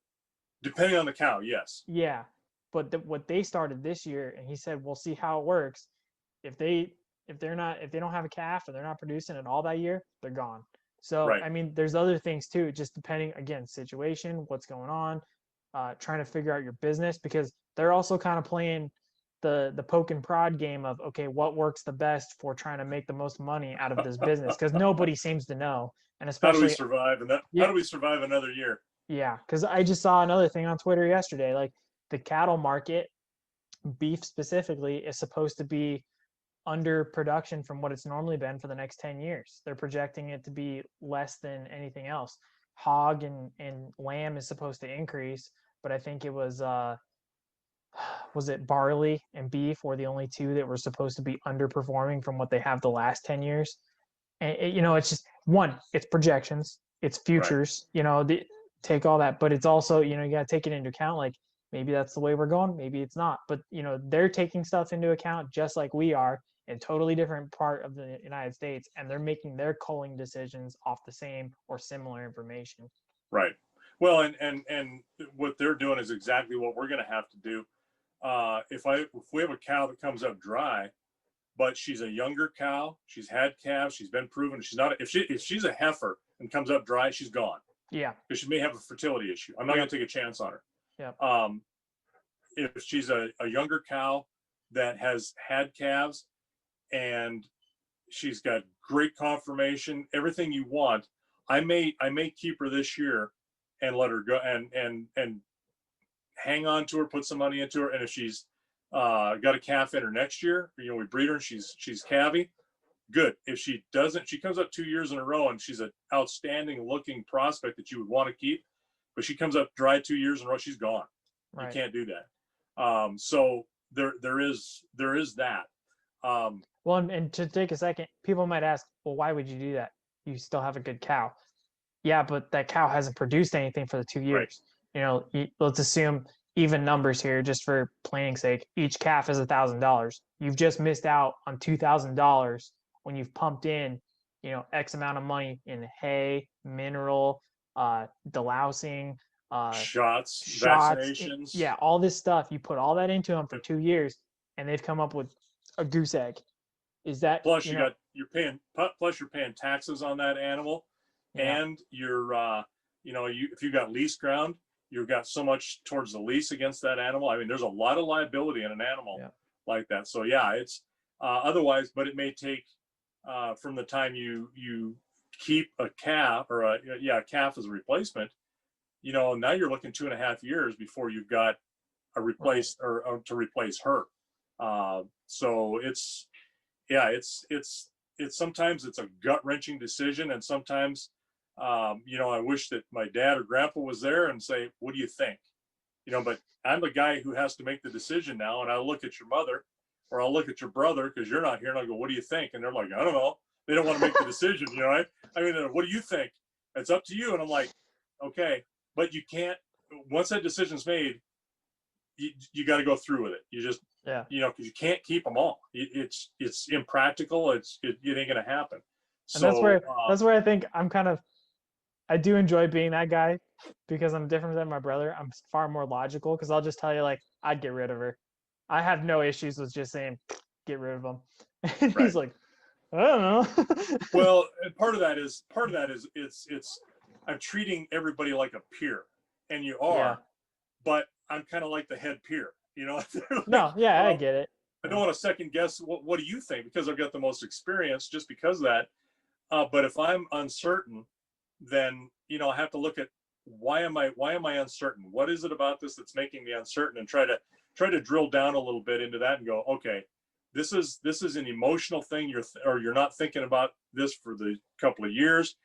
Depending on the cow, yes. Yeah, but what they started this year, and he said we'll see how it works. If they don't have a calf or they're not producing at all that year, they're gone. So right. I mean, there's other things too, just depending, again, situation, what's going on, trying to figure out your business, because they're also kind of playing the poke and prod game of, okay, what works the best for trying to make the most money out of this business, because nobody seems to know. And especially, how do we survive how do we survive another year? Yeah, because I just saw another thing on Twitter yesterday, like the cattle market, beef specifically, is supposed to be under production from what it's normally been for the next 10 years. They're projecting it to be less than anything else. Hog and lamb is supposed to increase, but I think it was it barley and beef were the only two that were supposed to be underperforming from what they have the last 10 years. And it's just it's projections, it's futures, right. Take all that, but it's also, you got to take it into account, like maybe that's the way we're going, maybe it's not, but they're taking stuff into account just like we are, in totally different part of the United States, and they're making their culling decisions off the same or similar information. Right. Well, and what they're doing is exactly what we're going to have to do. If we have a cow that comes up dry, but she's a younger cow, she's had calves, she's been proven, she's not, if she's a heifer and comes up dry, she's gone. Yeah. Because she may have a fertility issue. I'm not going to take a chance on her. Yeah. If she's a younger cow that has had calves and she's got great conformation, everything you want, I may keep her this year and let her go and hang on to her, put some money into her. And if she's got a calf in her next year, we breed her and she's calvy, good. If she doesn't, she comes up 2 years in a row and she's an outstanding looking prospect that you would want to keep, but she comes up dry 2 years in a row, she's gone. Right. You can't do that. So there is that. Well, and to take a second, people might ask, well, why would you do that? You still have a good cow. Yeah, but that cow hasn't produced anything for the 2 years. Right. Let's assume even numbers here, just for planning's sake. Each calf is $1,000. You've just missed out on $2,000 when you've pumped in, X amount of money in hay, mineral, delousing, shots, vaccinations. Yeah, all this stuff. You put all that into them for 2 years, and they've come up with a goose egg. Is that plus you're paying taxes on that animal, yeah. And you're if you got lease ground, you've got so much towards the lease against that animal. I mean, there's a lot of liability in an animal like that. So yeah, it's otherwise, but it may take from the time you keep a calf or a calf as a replacement, now you're looking 2.5 years before you've got a replace or to replace her. So it's sometimes it's a gut wrenching decision, and sometimes, I wish that my dad or grandpa was there and say, "What do you think?" But I'm the guy who has to make the decision now, and I'll look at your mother, or I'll look at your brother because you're not here, and I go, "What do you think?" And they're like, "I don't know." They don't want to make the decision, right? I mean, what do you think? It's up to you. And I'm like, okay, but you can't. Once that decision's made, you got to go through with it. You just, Yeah. because you can't keep them all. It's impractical. It ain't gonna happen. And So that's where I think I do enjoy being that guy because I'm different than my brother. I'm far more logical because I'll just tell you, like, I'd get rid of her. I have no issues with just saying, get rid of them. And right. he's like, I don't know. Well, and part of that is it's I'm treating everybody like a peer, and you are, Yeah. but I'm kind of like the head peer. Like, No, yeah, I get it. I don't want to second guess what do you think, because I've got the most experience just because of that. But if I'm uncertain, then I have to look at why am I uncertain? What is it about this that's making me uncertain, and try to drill down a little bit into that and go, okay, this is an emotional thing. You're not thinking about this for the couple of years.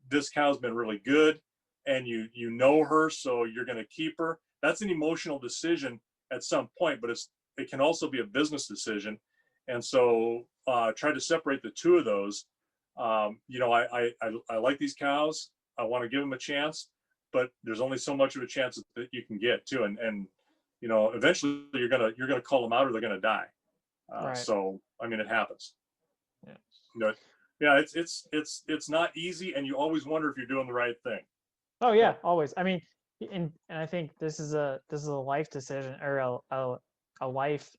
This cow's been really good, and you know her, so you're going to keep her. That's an emotional decision at some point, but it can also be a business decision. And so try to separate the two of those. I like these cows. I want to give them a chance, but there's only so much of a chance that you can get too. And eventually you're gonna call them out, or they're gonna die. Right. So I mean, it happens. Yeah. Yeah, it's not easy, and you always wonder if you're doing the right thing. Oh yeah, always. I mean, and I think this is a life decision, or a life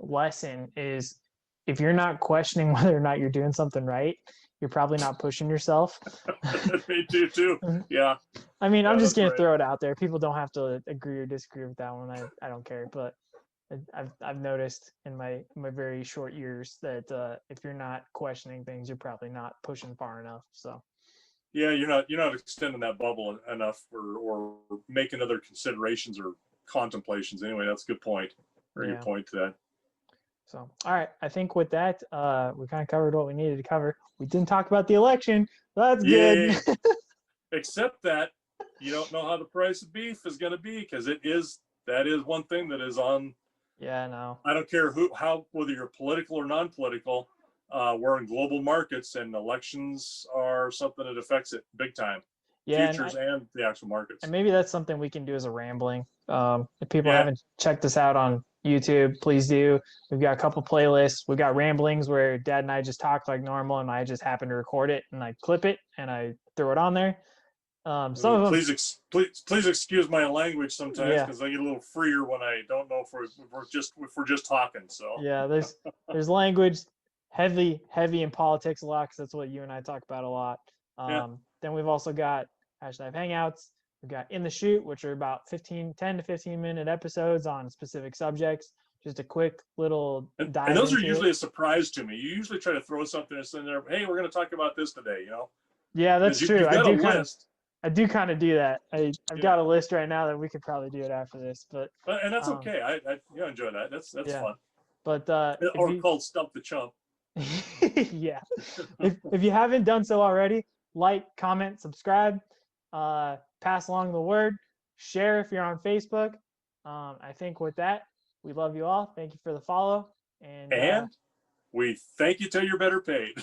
lesson is, if you're not questioning whether or not you're doing something right, you're probably not pushing yourself. Me too. Yeah. I mean, I'm just gonna right. throw it out there. People don't have to agree or disagree with that one. I don't care, but I've noticed in my very short years that if you're not questioning things, you're probably not pushing far enough. So yeah, you're not extending that bubble enough, or making other considerations or contemplations. Anyway, that's a good point, or your point to that. So, all right, I think with that, we kind of covered what we needed to cover. We didn't talk about the election. That's good. Except that you don't know how the price of beef is going to be, because that is one thing that is on. Yeah, no. I don't care whether you're political or non-political. We're in global markets, and elections are something that affects it big time. Yeah, futures and the actual markets. And maybe that's something we can do as a rambling. If people haven't checked us out on YouTube, please do. We've got a couple playlists. We've got ramblings where Dad and I just talk like normal, and I just happen to record it and I clip it and I throw it on there. Some of them. Please excuse my language sometimes, because I get a little freer when I don't know if we're just talking. So yeah, there's language heavy in politics a lot, because that's what you and I talk about a lot. Then we've also got Hashknife Hangouts. We've got In the Shoot, which are about 10 to 15 minute episodes on specific subjects. Just a quick little dive. And those are usually a surprise to me. You usually try to throw something in there. Hey, we're going to talk about this today. Yeah, that's true. I do kind of do that. I've got a list right now that we could probably do it after this, but and that's okay. I enjoy that. That's fun. But called Stump the Chump. Yeah. if you haven't done so already, like, comment, subscribe, pass along the word, share if you're on Facebook. I think with that, we love you all. Thank you for the follow, and we thank you till you're better paid.